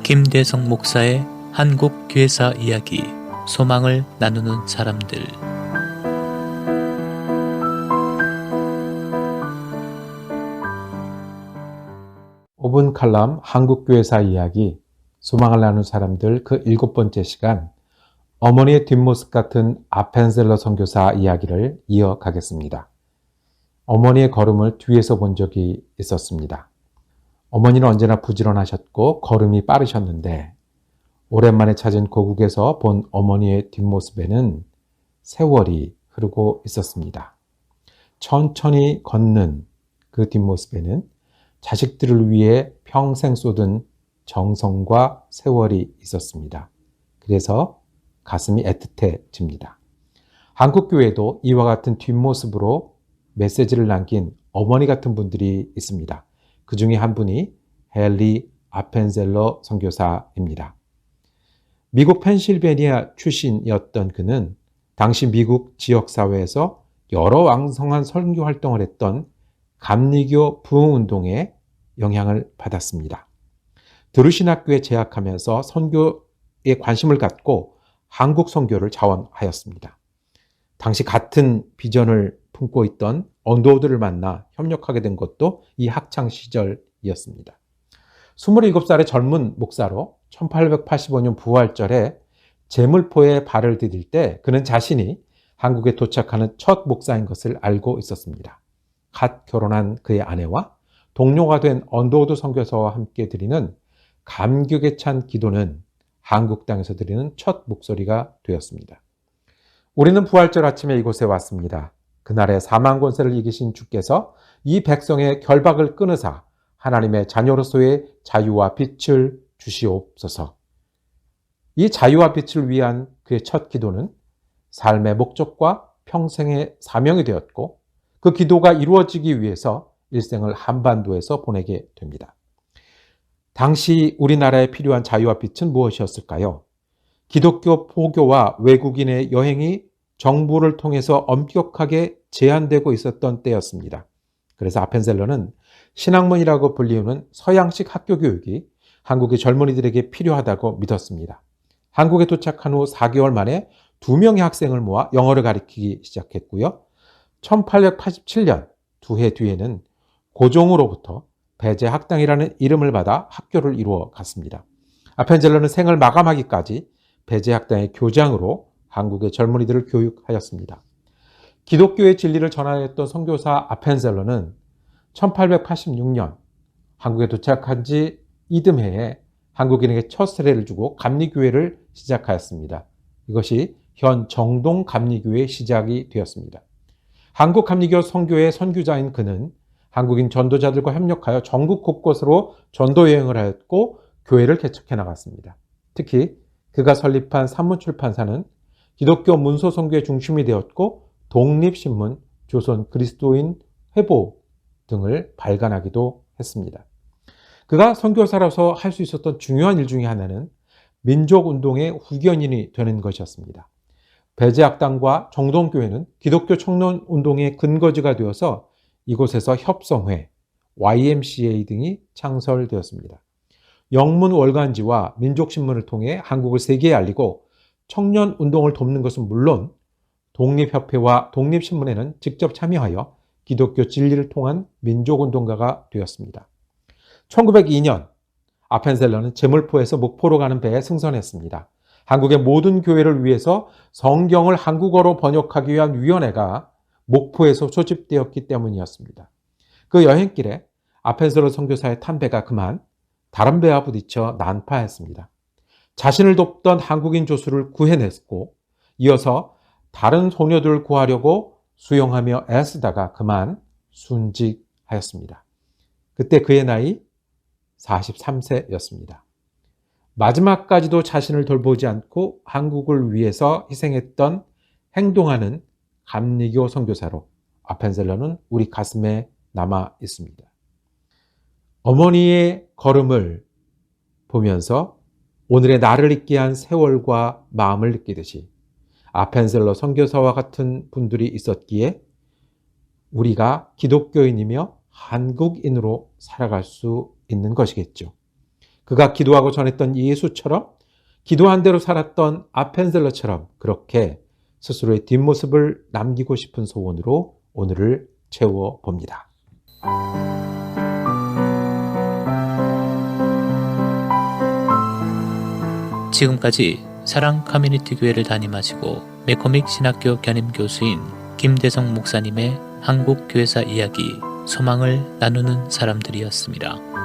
김대성 목사의 한국 교회사 이야기, 소망을 나누는 사람들. 오분 칼럼 한국 교회사 이야기, 소망을 나누는 사람들 그 7번째 시간, 어머니의 뒷모습 같은 아펜셀러 선교사 이야기를 이어가겠습니다. 어머니의 걸음을 뒤에서 본 적이 있었습니다. 어머니는 언제나 부지런하셨고 걸음이 빠르셨는데 오랜만에 찾은 고국에서 본 어머니의 뒷모습에는 세월이 흐르고 있었습니다. 천천히 걷는 그 뒷모습에는 자식들을 위해 평생 쏟은 정성과 세월이 있었습니다. 그래서 가슴이 애틋해집니다. 한국교회도 이와 같은 뒷모습으로 메시지를 남긴 어머니 같은 분들이 있습니다. 그 중에 한 분이 헨리 아펜셀러 선교사입니다. 미국 펜실베니아 출신이었던 그는 당시 미국 지역사회에서 여러 왕성한 선교 활동을 했던 감리교 부흥운동에 영향을 받았습니다. 드루신학교에 재학하면서 선교에 관심을 갖고 한국 선교를 자원하였습니다. 당시 같은 비전을 품고 있던 언도들을 만나 협력하게 된 것도 이 학창 시절이었습니다. 27살의 젊은 목사로 1885년 부활절에 제물포에 발을 디딜 때 그는 자신이 한국에 도착하는 첫 목사인 것을 알고 있었습니다. 갓 결혼한 그의 아내와 동료가 된 언더우드 선교사와 함께 드리는 감격에 찬 기도는 한국 땅에서 드리는 첫 목소리가 되었습니다. 우리는 부활절 아침에 이곳에 왔습니다. 그날의 사망 권세를 이기신 주께서 이 백성의 결박을 끊으사 하나님의 자녀로서의 자유와 빛을 주시옵소서. 이 자유와 빛을 위한 그의 첫 기도는 삶의 목적과 평생의 사명이 되었고 그 기도가 이루어지기 위해서 일생을 한반도에서 보내게 됩니다. 당시 우리나라에 필요한 자유와 빛은 무엇이었을까요? 기독교 포교와 외국인의 여행이 정부를 통해서 엄격하게 제한되고 있었던 때였습니다. 그래서 아펜셀러는 신학문이라고 불리우는 서양식 학교 교육이 한국의 젊은이들에게 필요하다고 믿었습니다. 한국에 도착한 후 4개월 만에 2명의 학생을 모아 영어를 가르치기 시작했고요. 1887년 2해 뒤에는 고종으로부터 배제학당이라는 이름을 받아 학교를 이루어 갔습니다. 아펜셀러는 생을 마감하기까지 배제학당의 교장으로 한국의 젊은이들을 교육하였습니다. 기독교의 진리를 전하였던 선교사 아펜셀러는 1886년 한국에 도착한 지 이듬해에 한국인에게 첫 세례를 주고 감리교회를 시작하였습니다. 이것이 현 정동 감리교회의 시작이 되었습니다. 한국 감리교 선교의 선교자인 그는 한국인 전도자들과 협력하여 전국 곳곳으로 전도 여행을 하였고 교회를 개척해 나갔습니다. 특히 그가 설립한 산문출판사는 기독교 문서 선교의 중심이 되었고 독립신문, 조선 그리스도인 회보 등을 발간하기도 했습니다. 그가 선교사로서 할 수 있었던 중요한 일 중에 하나는 민족운동의 후견인이 되는 것이었습니다. 배제학당과 정동교회는 기독교 청년운동의 근거지가 되어서 이곳에서 협성회, YMCA 등이 창설되었습니다. 영문 월간지와 민족신문을 통해 한국을 세계에 알리고 청년운동을 돕는 것은 물론 독립협회와 독립신문에는 직접 참여하여 기독교 진리를 통한 민족운동가가 되었습니다. 1902년 아펜셀러는 제물포에서 목포로 가는 배에 승선했습니다. 한국의 모든 교회를 위해서 성경을 한국어로 번역하기 위한 위원회가 목포에서 소집되었기 때문이었습니다. 그 여행길에 아펜셀러 선교사의 탄 배가 그만 다른 배와 부딪혀 난파했습니다. 자신을 돕던 한국인 조수를 구해냈고 이어서 다른 소녀들을 구하려고 수영하며 애쓰다가 그만 순직하였습니다. 그때 그의 나이 43세였습니다. 마지막까지도 자신을 돌보지 않고 한국을 위해서 희생했던 행동하는 감리교 선교사로 아펜셀러는 우리 가슴에 남아 있습니다. 어머니의 걸음을 보면서 오늘의 나를 있게 한 세월과 마음을 느끼듯이 아펜셀러 선교사와 같은 분들이 있었기에 우리가 기독교인이며 한국인으로 살아갈 수 있는 것이겠죠. 그가 기도하고 전했던 예수처럼 기도한 대로 살았던 아펜셀러처럼 그렇게 스스로의 뒷모습을 남기고 싶은 소원으로 오늘을 채워봅니다. 지금까지 사랑 커뮤니티 교회를 담임하시고 매코믹 신학교 겸임 교수인 김대성 목사님의 한국 교회사 이야기 소망을 나누는 사람들이었습니다.